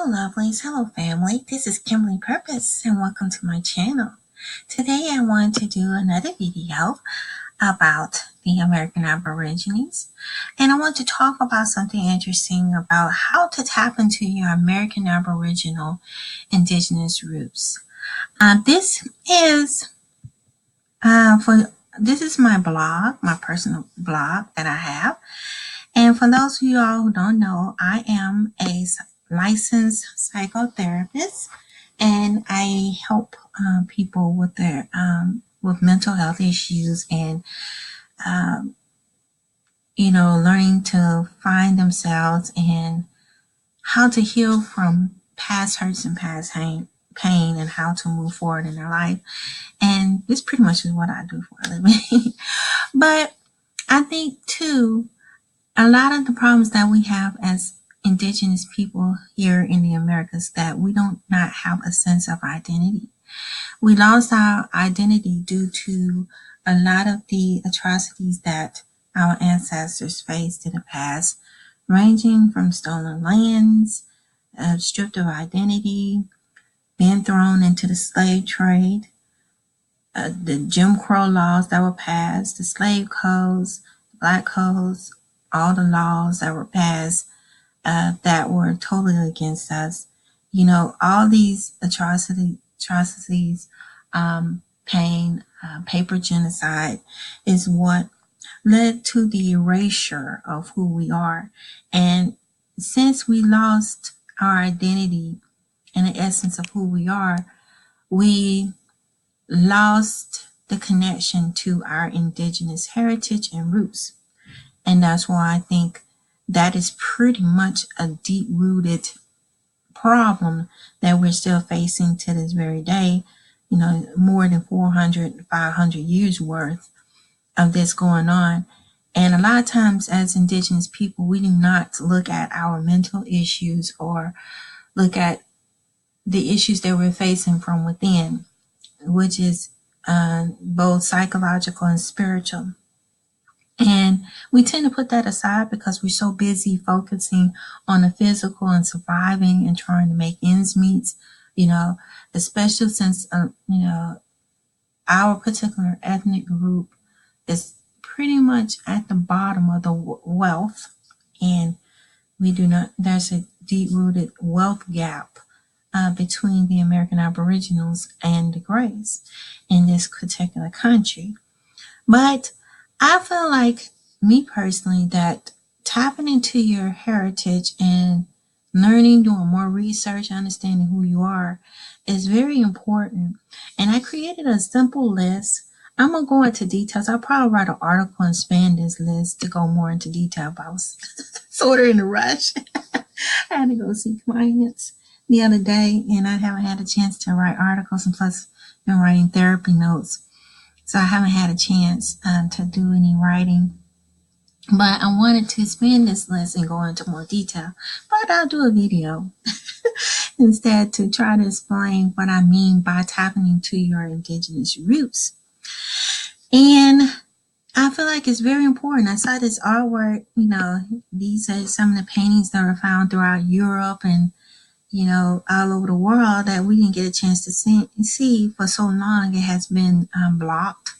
Hello lovelies, hello family, this is Kimberly Purpoz and welcome to my channel. Today I want to do another video about the American Aborigines, and I want to talk about something interesting about how to tap into your American Aboriginal Indigenous roots. This is my blog, my personal blog that I have. And for those of you all who don't know, I am a licensed psychotherapist, and I help people with their with mental health issues and learning to find themselves and how to heal from past hurts and past pain and how to move forward in their life. And this pretty much is what I do for a living. But I think too, a lot of the problems that we have as Indigenous people here in the Americas, that we don't not have a sense of identity. We lost our identity due to a lot of the atrocities that our ancestors faced in the past, ranging from stolen lands, stripped of identity, being thrown into the slave trade, the Jim Crow laws that were passed, the slave codes, black codes, all the laws that were passed that were totally against us. All these atrocities, pain, paper genocide is what led to the erasure of who we are. And since we lost our identity and the essence of who we are, we lost the connection to our Indigenous heritage and roots. And that's why I think that is pretty much a deep-rooted problem that we're still facing to this very day. More than 400, 500 years worth of this going on. And a lot of times as Indigenous people, we do not look at our mental issues or look at the issues that we're facing from within, which is both psychological and spiritual. And we tend to put that aside because we're so busy focusing on the physical and surviving and trying to make ends meet, especially since, our particular ethnic group is pretty much at the bottom of the wealth. And there's a deep-rooted wealth gap between the American Aboriginals and the Greys in this particular country. But I feel like, me personally, that tapping into your heritage and learning, doing more research, understanding who you are is very important. And I created a simple list. I'm going to go into details. I'll probably write an article and expand this list to go more into detail, but I was sort of in a rush. I had to go see clients the other day, and I haven't had a chance to write articles, and plus been writing therapy notes. So I haven't had a chance to do any writing. But I wanted to expand this list and go into more detail. But I'll do a video instead to try to explain what I mean by tapping into your Indigenous roots. And I feel like it's very important. I saw this artwork, these are some of the paintings that were found throughout Europe and all over the world that we didn't get a chance to see for so long. It has been blocked.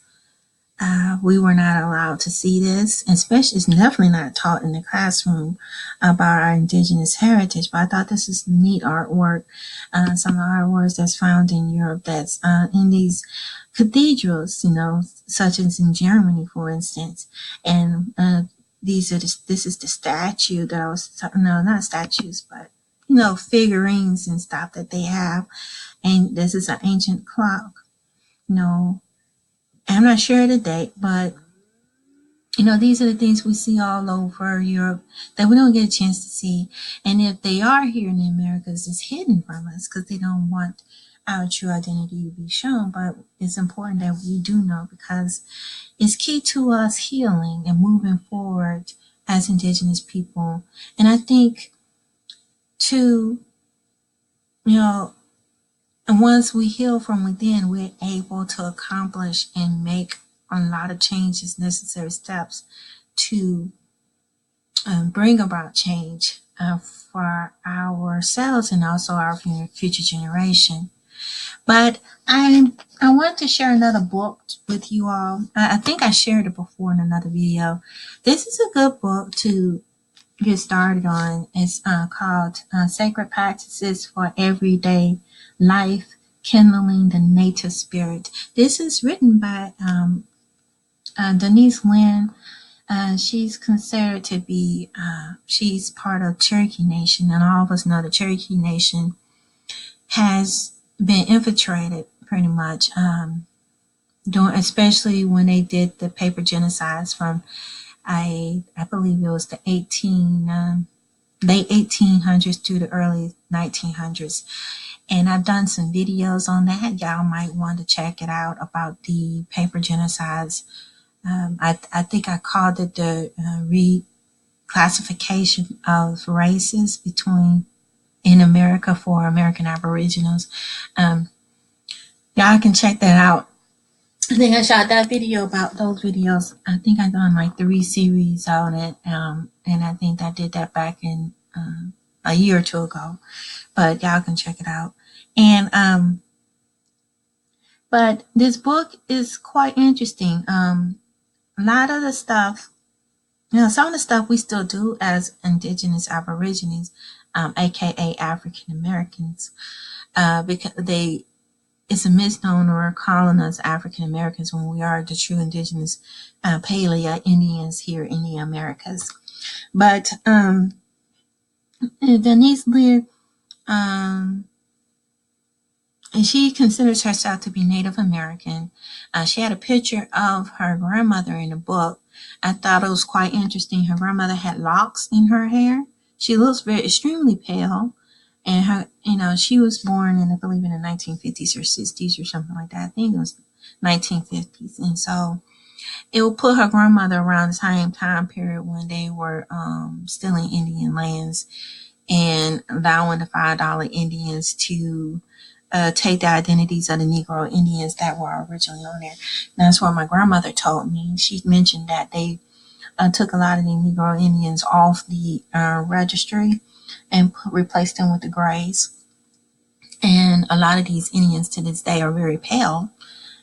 We were not allowed to see this, especially it's definitely not taught in the classroom about our Indigenous heritage. But I thought this is neat artwork. Some of the artworks that's found in Europe that's in these cathedrals, such as in Germany, for instance. And this is the statue that I was not statues, but figurines and stuff that they have. And this is an ancient clock. I'm not sure of the date, but these are the things we see all over Europe that we don't get a chance to see. And if they are here in the Americas, it's hidden from us because they don't want our true identity to be shown. But it's important that we do know, because it's key to us healing and moving forward as Indigenous people. And I think too, and once we heal from within, we're able to accomplish and make a lot of changes, necessary steps to bring about change for ourselves and also our future generation. But I want to share another book with you all. I think I shared it before in another video. This is a good book to get started on. It's called Sacred Practices for Everyday Life, Kindling the Native Spirit. This is written by Denise Lynn. She's considered to be, she's part of Cherokee Nation, and all of us know the Cherokee Nation has been infiltrated pretty much, especially when they did the paper genocides from, I believe it was the late 1800s to the early 1900s. And I've done some videos on that. Y'all might want to check it out about the paper genocides. I think I called it the reclassification of races in America for American Aboriginals. Y'all can check that out. I think I shot that video about those videos. I think I done like 3 series on it. And I think I did that back in a year or two ago. But y'all can check it out. And but this book is quite interesting. A lot of the stuff, some of the stuff we still do as Indigenous Aborigines, aka African Americans, because it's a misnomer calling us African Americans when we are the true Indigenous Paleo Indians here in the Americas. But Denise Lear, and she considers herself to be Native American. She had a picture of her grandmother in the book. I thought it was quite interesting. Her grandmother had locks in her hair. She looks very extremely pale, and she was born in, I believe, in the 1950s or 60s or something like that. I think it was 1950s, and so it will put her grandmother around the same time period when they were stealing Indian lands and allowing the $5 Indians to take the identities of the Negro Indians that were originally on there. And that's what my grandmother told me. She mentioned that they took a lot of the Negro Indians off the registry and replaced them with the Greys. And a lot of these Indians to this day are very pale,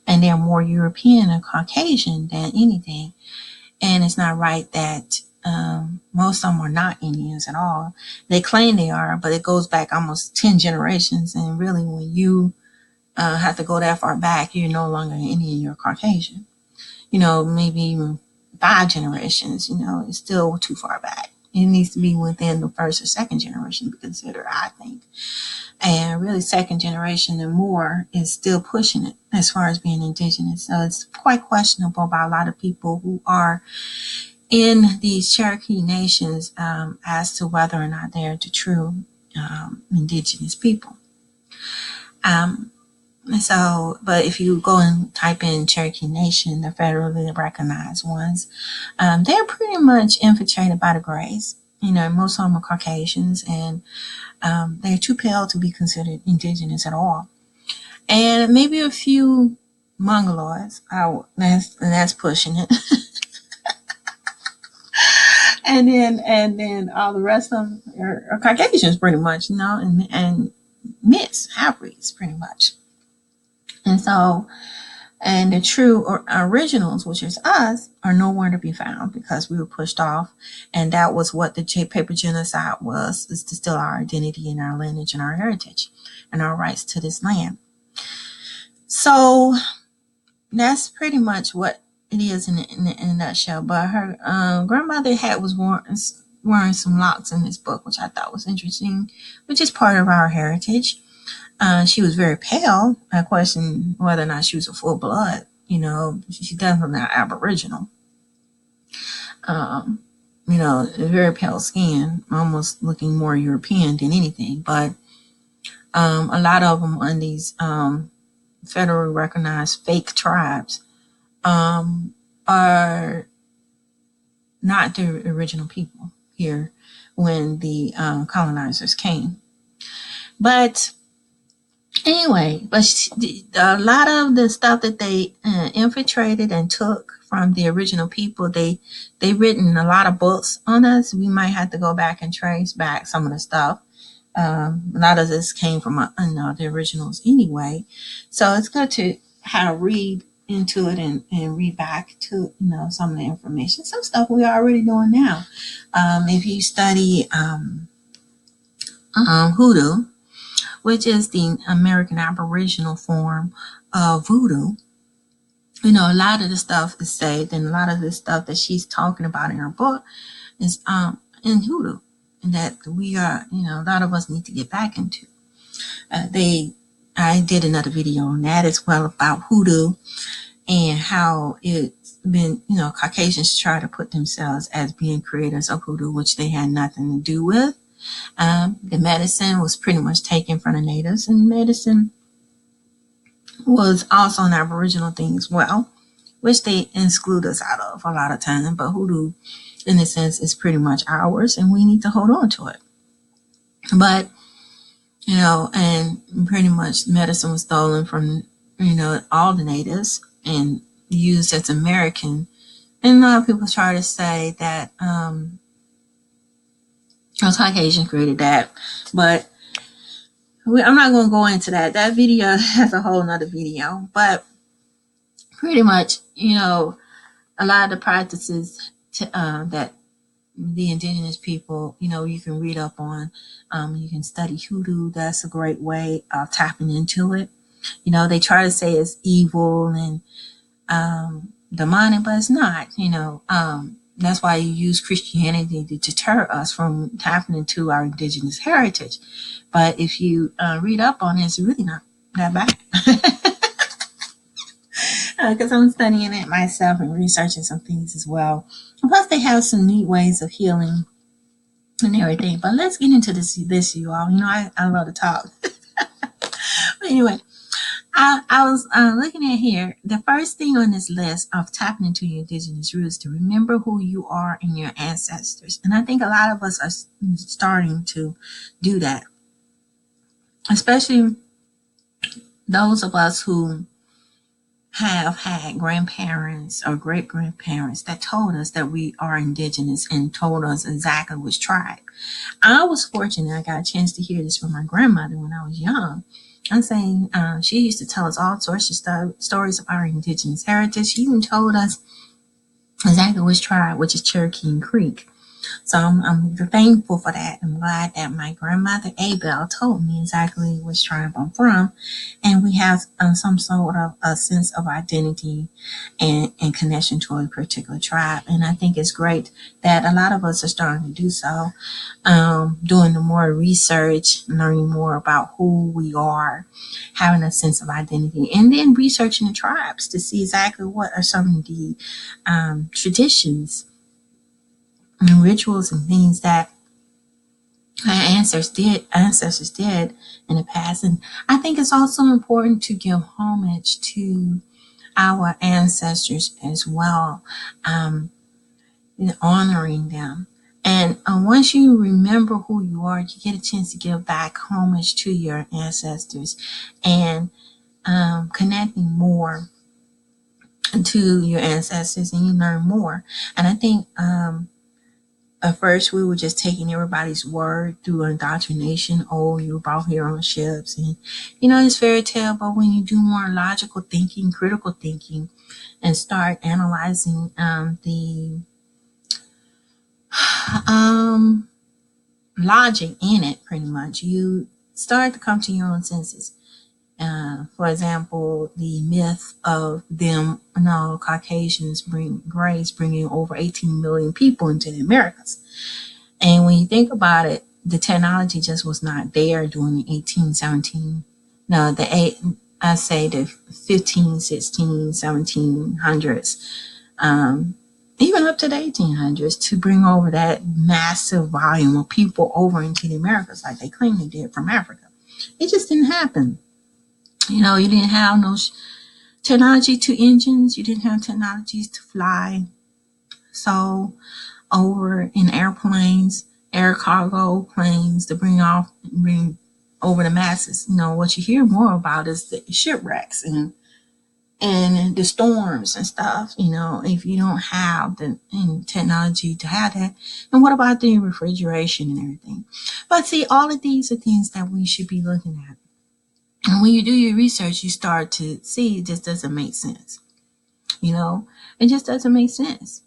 and they're more European and Caucasian than anything. And it's not right that most of them are not Indians at all. They claim they are, but it goes back almost 10 generations. And really, when you have to go that far back, you're no longer an Indian, you're Caucasian. Maybe even 5 generations, it's still too far back. It needs to be within the first or second generation to be considered, I think. And really, second generation and more is still pushing it as far as being Indigenous. So it's quite questionable by a lot of people who are in these Cherokee nations as to whether or not they're the true Indigenous people. But if you go and type in Cherokee Nation, the federally recognized ones, they're pretty much infiltrated by the Greys. Most of them are Caucasians, and they're too pale to be considered Indigenous at all. And maybe a few Mongoloids. That's pushing it. And then all the rest of them are Caucasians, pretty much, and mixed half-breeds, pretty much. And so, and the true originals, which is us, are nowhere to be found because we were pushed off. And that was what the paper genocide was, is to steal our identity and our lineage and our heritage and our rights to this land. So that's pretty much what it is in a nutshell. But her grandmother was wearing some locks in this book, which I thought was interesting, which is part of our heritage. She was very pale. I question whether or not she was a full blood. She's definitely not Aboriginal. Very pale skin, almost looking more European than anything. But a lot of them on these federally recognized fake tribes are not the original people here when the colonizers came. But anyway, a lot of the stuff that they infiltrated and took from the original people. They written a lot of books on us. We might have to go back and trace back some of the stuff. A lot of this came from the originals anyway, so it's good to have read into it and read back to some of the information. Some stuff we are already doing now. If you study hoodoo, which is the American Aboriginal form of voodoo, a lot of the stuff is saved, and a lot of the stuff that she's talking about in her book is in hoodoo, and that we are, a lot of us need to get back into. I did another video on that as well about hoodoo and how it's been, Caucasians try to put themselves as being creators of hoodoo, which they had nothing to do with. The medicine was pretty much taken from the natives, and medicine was also an Aboriginal thing as well, which they exclude us out of a lot of time. But hoodoo, in a sense, is pretty much ours, and we need to hold on to it. But, and pretty much medicine was stolen from, all the natives and used as American. And a lot of people try to say that Caucasians created that, but I'm not going to go into that. That video has a whole nother video, but pretty much, a lot of the practices that the indigenous people, you can read up on. You can study hoodoo. That's a great way of tapping into it. They try to say it's evil and demonic, but it's not. That's why you use Christianity to deter us from tapping into our indigenous heritage. But if you read up on it, it's really not that bad. Because I'm studying it myself and researching some things as well. And plus, they have some neat ways of healing and everything. But let's get into this, you all. I love to talk. But anyway, I was looking at here. The first thing on this list of tapping into your indigenous roots to remember who you are and your ancestors. And I think a lot of us are starting to do that, especially those of us who have had grandparents or great grandparents that told us that we are indigenous and told us exactly which tribe. I was fortunate I got a chance to hear this from my grandmother when I was young. I'm saying she used to tell us all sorts of stories of our indigenous heritage. She even told us exactly which tribe, which is Cherokee and Creek. So I'm thankful for that. I'm glad that my grandmother Abel told me exactly which tribe I'm from, and we have some sort of a sense of identity and connection to a particular tribe. And I think it's great that a lot of us are starting to do so, doing more research, learning more about who we are, having a sense of identity, and then researching the tribes to see exactly what are some of the traditions and rituals and things that our ancestors did in the past. And I think it's also important to give homage to our ancestors as well, honoring them. And once you remember who you are, you get a chance to give back homage to your ancestors and connecting more to your ancestors, and you learn more. And I think at first, we were just taking everybody's word through indoctrination. Oh, you were brought here on ships, and it's fairy tale. But when you do more logical thinking, critical thinking, and start analyzing the logic in it, pretty much, you start to come to your own senses. For example, the myth of them, Caucasians bringing over 18 million people into the Americas. And when you think about it, the technology just was not there during the 1817. No, I say the 15, 16, 1700s, even up to the 1800s, to bring over that massive volume of people over into the Americas like they claim they did from Africa. It just didn't happen. You didn't have no technology to engines. You didn't have technologies to fly. So over in airplanes, air cargo planes to bring over the masses. What you hear more about is the shipwrecks and and the storms and stuff, if you don't have the technology to have that, and what about the refrigeration and everything? But see, all of these are things that we should be looking at. And when you do your research, you start to see it just doesn't make sense. It just doesn't make sense.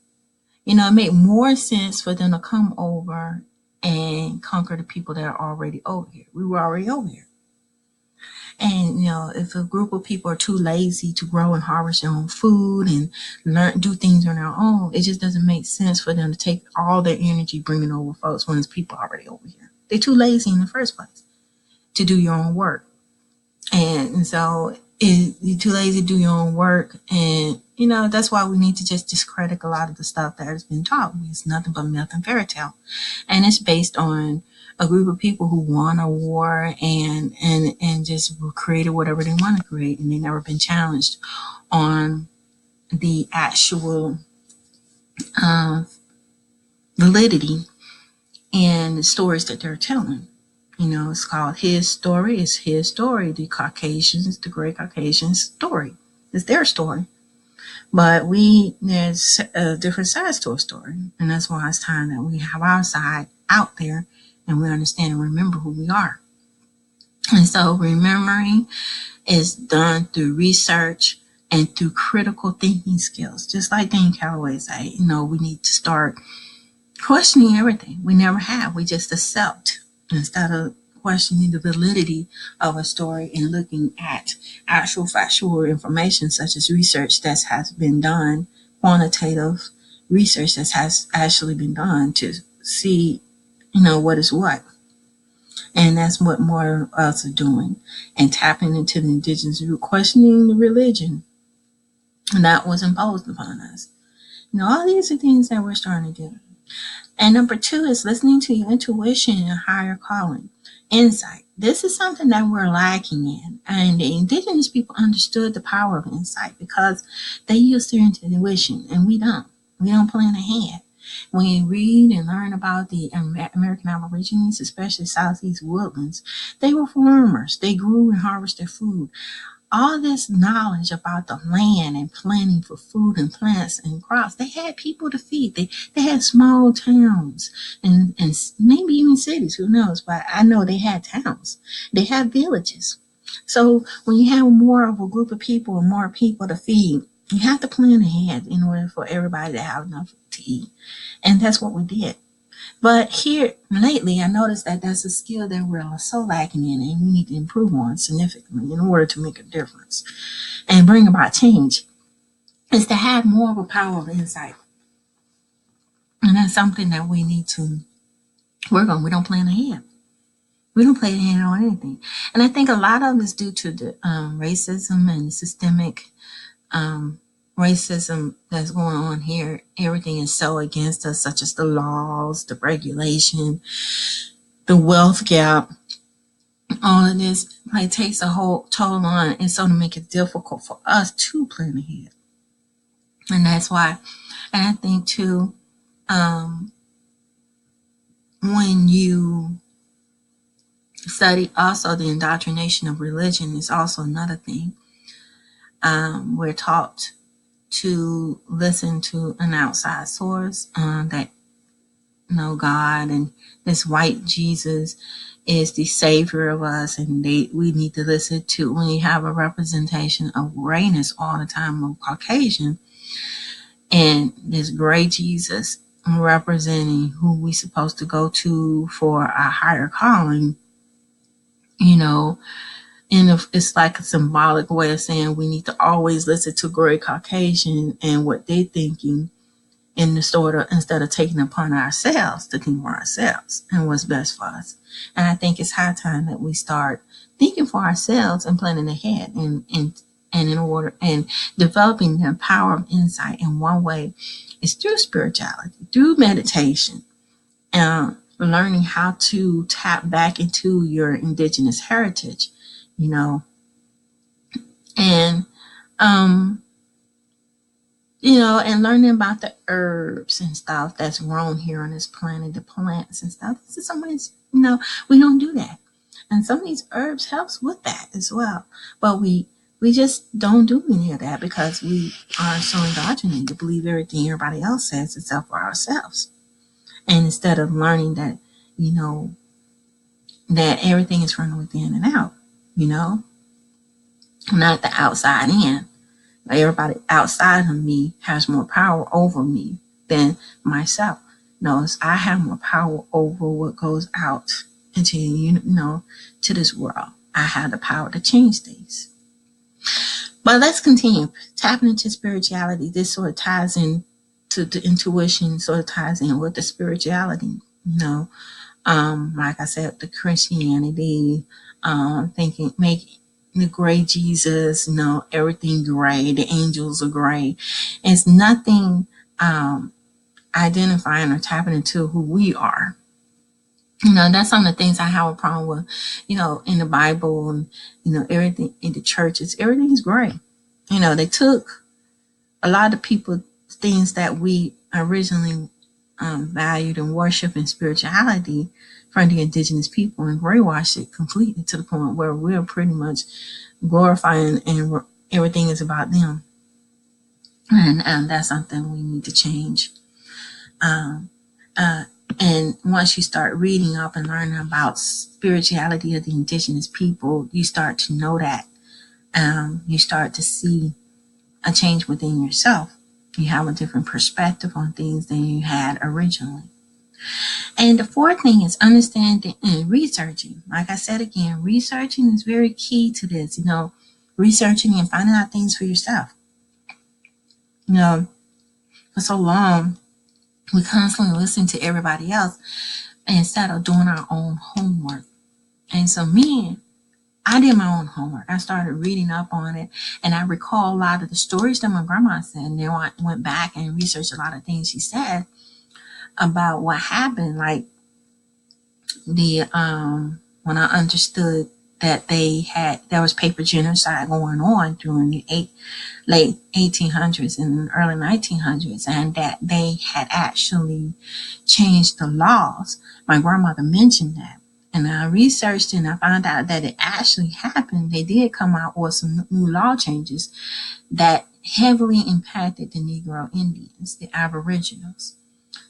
It made more sense for them to come over and conquer the people that are already over here. We were already over here. And if a group of people are too lazy to grow and harvest their own food and do things on their own, it just doesn't make sense for them to take all their energy bringing over folks when there's people already over here. They're too lazy in the first place to do your own work. And so you're too lazy to do your own work. And, that's why we need to just discredit a lot of the stuff that has been taught. It's nothing but myth and fairy tale. And it's based on a group of people who won a war and just created whatever they want to create. And they've never been challenged on the actual validity and the stories that they're telling. It's called his story. It's his story. The great Caucasians' story. It's their story. But there's different sides to a story. And that's why it's time that we have our side out there and we understand and remember who we are. And so remembering is done through research and through critical thinking skills. Just like Dan Calloway said, we need to start questioning everything. We never have. We just accept instead of questioning the validity of a story and looking at actual factual information such as research that has been done, quantitative research that has actually been done to see, what is what. And that's what more of us are doing and tapping into the indigenous root, questioning the religion that was imposed upon us. All these are things that we're starting to do. And number 2 is listening to your intuition and higher calling. Insight. This is something that we're lacking in. And the indigenous people understood the power of insight because they used their intuition and we don't. We don't plan ahead. When you read and learn about the American Aborigines, especially Southeast woodlands, they were farmers. They grew and harvested food. All this knowledge about the land and planting for food and plants and crops, they had people to feed. They had small towns and maybe even cities, who knows? But I know they had towns. They had villages. So when you have more of a group of people and more people to feed, you have to plan ahead in order for everybody to have enough to eat. And that's what we did. But here lately, I noticed that that's a skill that we're so lacking in and we need to improve on significantly in order to make a difference and bring about change, is to have more of a power of insight. And that's something that we need to work on. We don't plan ahead. We don't plan ahead on anything. And I think a lot of it is due to the racism and systemic racism that's going on here. Everything is so against us, such as the laws, the regulation, the wealth gap. All of this takes a whole toll on it, and so to make it difficult for us to plan ahead. And that's why, and I think too, when you study also the indoctrination of religion is also another thing. We're taught to listen to an outside source that God and this white Jesus is the savior of us, and we need to listen to when you have a representation of grayness all the time of Caucasian and this gray Jesus representing who we supposed to go to for our higher calling, and it's like a symbolic way of saying we need to always listen to gray Caucasian and what they're thinking in the sort of, instead of taking upon ourselves to think for ourselves and what's best for us. And I think it's high time that we start thinking for ourselves and planning ahead and in order and developing the power of insight. In one way is through spirituality, through meditation, learning how to tap back into your indigenous heritage, and and learning about the herbs and stuff that's grown here on this planet, the plants and stuff. This is some of these, we don't do that. And some of these herbs helps with that as well. But we We just don't do any of that because we are so indoctrinated to believe everything everybody else says except for ourselves. And instead of learning that, you know, that everything is from within and out, you know, not the outside in. Like everybody outside of me has more power over me than myself. No, I have more power over what goes out into, you know, to this world. I have the power to change things. But let's continue. Tapping into spirituality, this sort of ties in to the intuition, sort of ties in with the spirituality. You know, like I said, the Christianity, thinking, make the gray Jesus, you know, everything gray, the angels are gray. It's nothing identifying or tapping into who we are. You know, that's some of the things I have a problem with, you know, in the Bible and, you know, everything in the churches, everything's gray. You know, they took a lot of people, things that we originally valued and worship in spirituality from the indigenous people and brainwashed it completely to the point where we're pretty much glorifying and everything is about them. And that's something we need to change. Um, uh, and once you start reading up and learning about spirituality of the indigenous people, you start to know that. You start to see a change within yourself. You have a different perspective on things than you had originally. And the fourth thing is understanding and researching. Like I said again, researching is very key to this, you know, researching and finding out things for yourself. You know, for so long, we constantly listen to everybody else instead of doing our own homework. And so me, I did my own homework. I started reading up on it, and I recall a lot of the stories that my grandma said. And then I went back and researched a lot of things she said about what happened. Like the when I understood that there was paper genocide going on during the late 1800s and early 1900s, and that they had actually changed the laws. My grandmother mentioned that. And I researched and I found out that it actually happened. They did come out with some new law changes that heavily impacted the Negro Indians, the Aboriginals,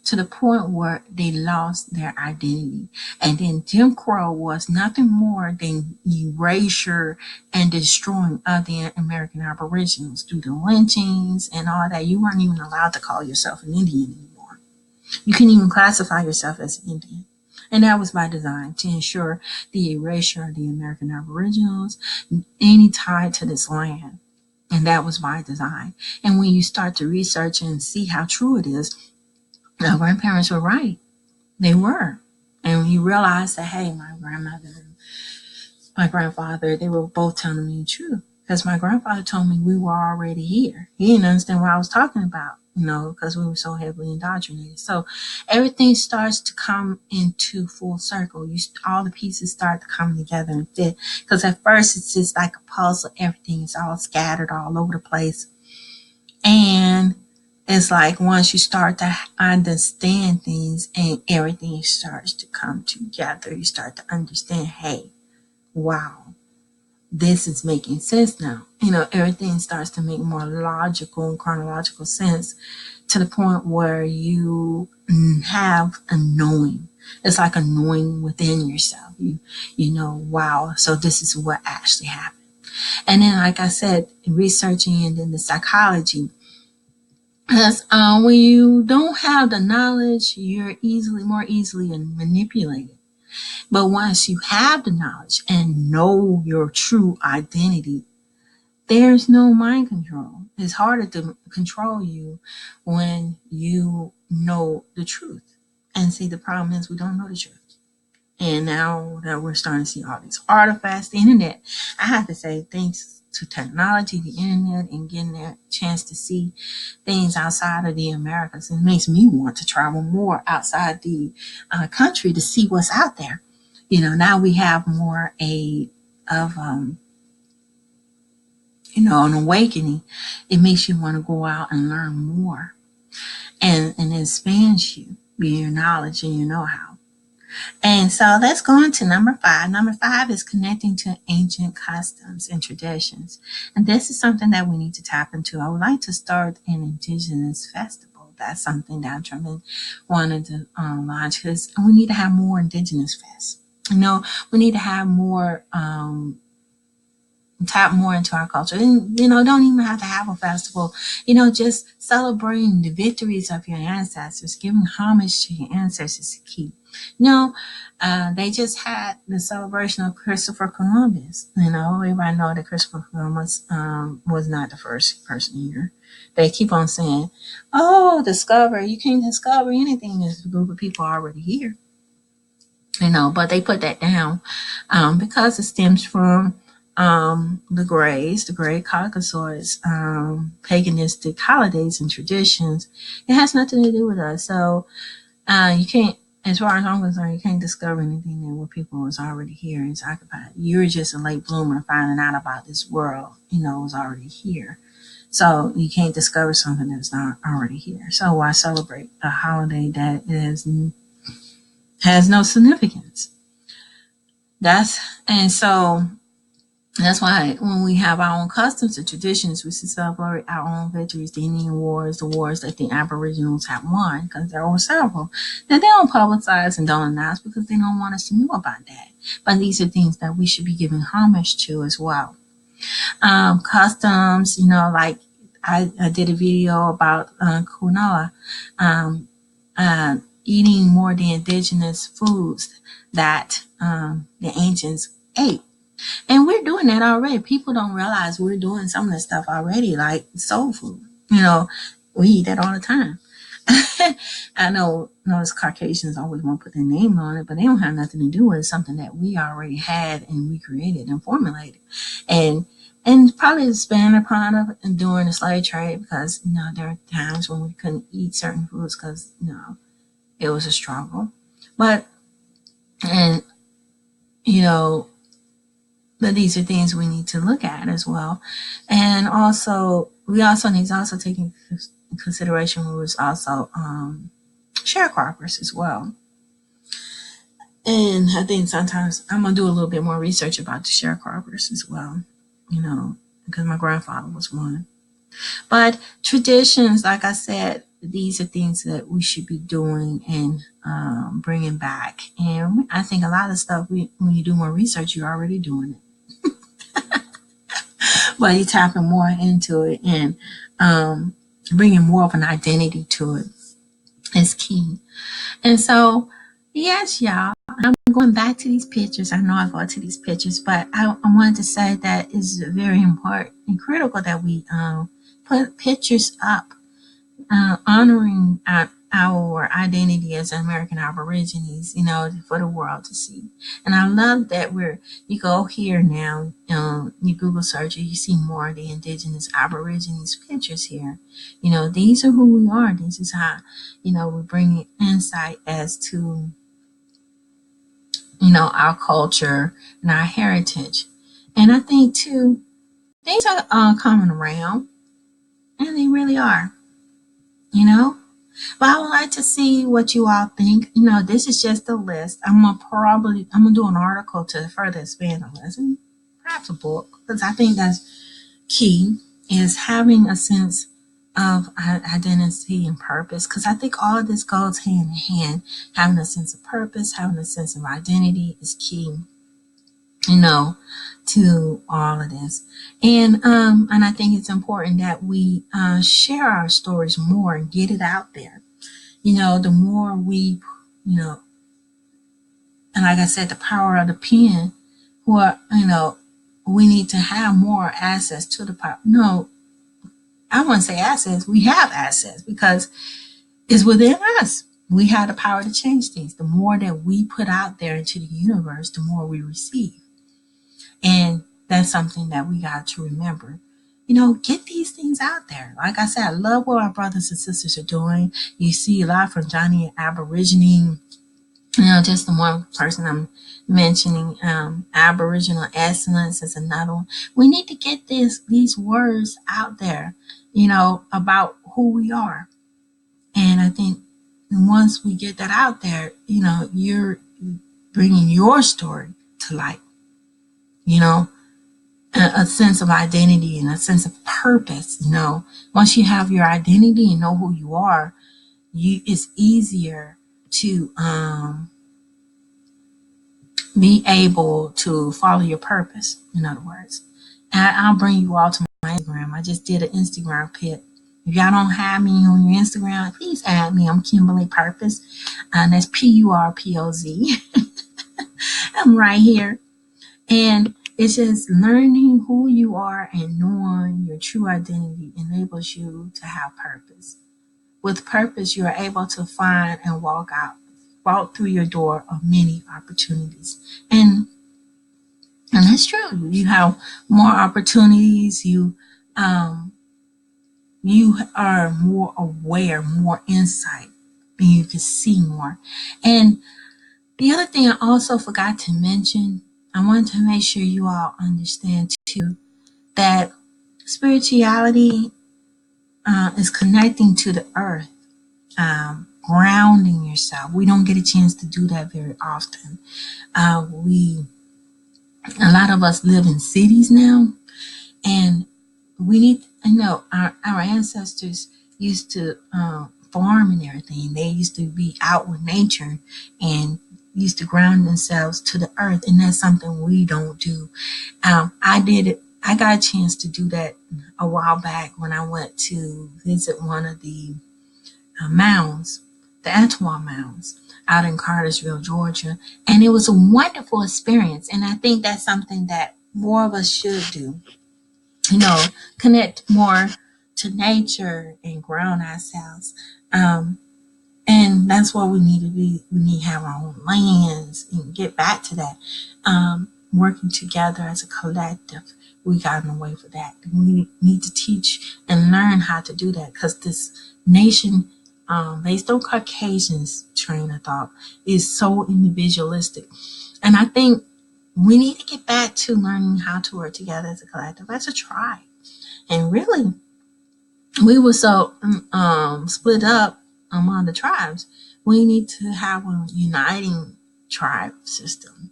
to the point where they lost their identity. And then Jim Crow was nothing more than erasure and destroying of the American Aboriginals through the lynchings and all that. You weren't even allowed to call yourself an Indian anymore. You couldn't even classify yourself as an Indian. And that was by design to ensure the erasure of the American Aboriginals, any tie to this land. And that was by design. And when you start to research and see how true it is, our grandparents were right. They were. And when you realize that, hey, my grandmother and my grandfather, they were both telling me the truth. Because my grandfather told me we were already here. He didn't understand what I was talking about, you know, because we were so heavily indoctrinated. So everything starts to come into full circle. All the pieces start to come together and fit. Because at first it's just like a puzzle. Everything is all scattered all over the place. And it's like once you start to understand things and everything starts to come together, you start to understand, hey, wow, this is making sense now. You know, everything starts to make more logical and chronological sense to the point where you have a knowing. It's like a knowing within yourself. You know, wow, so this is what actually happened. And then, like I said, researching and then the psychology. Because when you don't have the knowledge, you're more easily manipulated. But once you have the knowledge and know your true identity, there's no mind control. It's harder to control you when you know the truth. And see, the problem is we don't know the truth. And now that we're starting to see all these artifacts, the internet, I have to say, thanks to technology, the internet, and getting that chance to see things outside of the Americas, it makes me want to travel more outside the country to see what's out there. You know, now we have more of you know, an awakening. It makes you want to go out and learn more, and it expands you, your knowledge and your know-how. And so let's go on to number five. Number five is connecting to ancient customs and traditions. And this is something that we need to tap into. I would like to start an Indigenous festival. That's something that I'm trying to wanted to launch because we need to have more Indigenous fests. We need to have more tap more into our culture. And, don't even have to have a festival. Just celebrating the victories of your ancestors, giving homage to your ancestors is key. They just had the celebration of Christopher Columbus. Everybody know that Christopher Columbus was not the first person here. They keep on saying, "Oh, discover! You can't discover anything. There's a group of people already here." But they put that down because it stems from the Greys, the Grey Caucasoids, paganistic holidays and traditions. It has nothing to do with us. So you can't, as far as I'm concerned, you can't discover anything that where people was already here and it's occupied. You're just a late bloomer finding out about this world, was already here. So you can't discover something that's not already here. So why celebrate a holiday that has no significance? That's why when we have our own customs and traditions, we should celebrate our own victories, the Indian wars, the wars that the Aboriginals have won, because there were several that they don't publicize and don't announce because they don't want us to know about that. But these are things that we should be giving homage to as well. Customs, like I did a video about Kunoa, eating more of the indigenous foods that the ancients ate. And we're doing that already. People don't realize we're doing some of this stuff already, like soul food. We eat that all the time. I know those Caucasians always want to put their name on it, but they don't have nothing to do with it. It's something that we already had and we created and formulated. And probably expanded upon it during the slave trade because, there are times when we couldn't eat certain foods because, it was a struggle. But these are things we need to look at as well. And also, we also need to also take into consideration who is also sharecroppers as well. And I think sometimes I'm going to do a little bit more research about the sharecroppers as well, because my grandfather was one. But traditions, like I said, these are things that we should be doing and bringing back. And I think a lot of stuff, when you do more research, you're already doing it. But you're tapping more into it and bringing more of an identity to it is key. And so, yes, y'all, I'm going back to these pictures. I know I go to these pictures, but I wanted to say that it's very important and critical that we put pictures up honoring our identity as American Aborigines, for the world to see. And I love that you go here now, you Google search it, you see more of the Indigenous Aborigines pictures here. These are who we are. This is how, we're bringing insight as to, our culture and our heritage. And I think too, things are coming around, and they really are, you know. But I would like to see what you all think. This is just a list. I'm gonna do an article to further expand the list, and perhaps a book, because I think that's key is having a sense of identity and purpose. Because I think all of this goes hand in hand. Having a sense of purpose, having a sense of identity is key. To all of this, and I think it's important that we share our stories more and get it out there. The more we, and like I said, the power of the pen, we need to have more access to the power. No, I wouldn't say access. We have access because it's within us. We have the power to change things. The more that we put out there into the universe, the more we receive. And that's something that we got to remember. Get these things out there. Like I said, I love what our brothers and sisters are doing. You see a lot from Johnny Aborigine, just the one person I'm mentioning. Aboriginal Excellence is another one. We need to get these words out there, about who we are. And I think once we get that out there, bringing your story to light, you know, a sense of identity and a sense of purpose. You know, once you have your identity and know who you are, it's easier to be able to follow your purpose, in other words. And I'll bring you all to my Instagram. I just did an Instagram pic. If y'all don't have me on your Instagram, please add me. I'm Kimberly Purpoz, and that's Purpoz. I'm right here. And it's just learning who you are and knowing your true identity enables you to have purpose. With purpose, you are able to find and walk through your door of many opportunities. And that's true. You have more opportunities. You are more aware, more insight, and you can see more. And the other thing I also forgot to mention, I want to make sure you all understand too that spirituality is connecting to the earth, grounding yourself. We don't get a chance to do that very often. A lot of us live in cities now, and we need. I know our ancestors used to farm and everything. They used to be out with nature and used to ground themselves to the earth, and that's something we don't do. I did it. I got a chance to do that a while back when I went to visit one of the mounds, the Antoine Mounds, out in Cartersville, Georgia, and it was a wonderful experience. And I think that's something that more of us should do. You know, connect more to nature and ground ourselves. Um, and that's what we need to be. We need to have our own lands and get back to that. Working together as a collective, we gotten away for that. We need to teach and learn how to do that because this nation, based on Caucasians' train of thought, is so individualistic. And I think we need to get back to learning how to work together as a collective, as a tribe. And really, we were so split up among the tribes. We need to have a uniting tribe system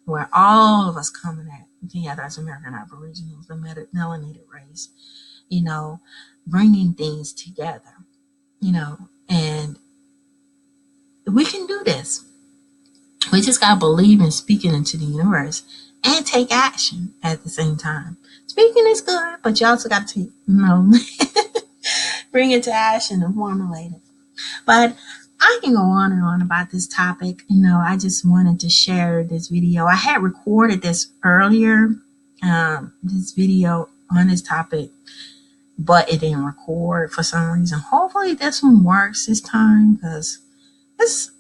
where all of us coming together as American Aboriginals, the melanated race, you know, bringing things together, you know, and we can do this. We just got to believe in speaking into the universe and take action at the same time. Speaking is good, but you also got to, bring it to action and formulate it. But I can go on and on about this topic. I just wanted to share this video. I had recorded this earlier, this video on this topic, but it didn't record for some reason. Hopefully this one works this time because it's,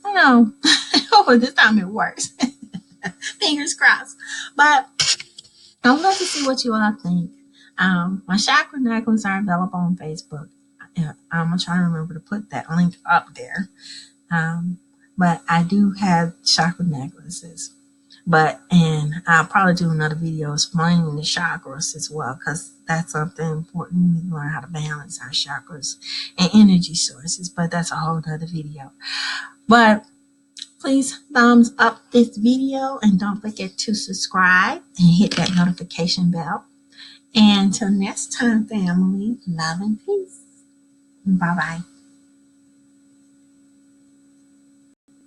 hopefully this time it works. Fingers crossed. But I would love to see what you all think. My chakra necklaces are available on Facebook. I'm going to try to remember to put that link up there. But I do have chakra necklaces. And I'll probably do another video explaining the chakras as well, because that's something important. We need to learn how to balance our chakras and energy sources, but that's a whole other video. But please thumbs up this video and don't forget to subscribe and hit that notification bell. And until next time, family, love and peace. Bye-bye.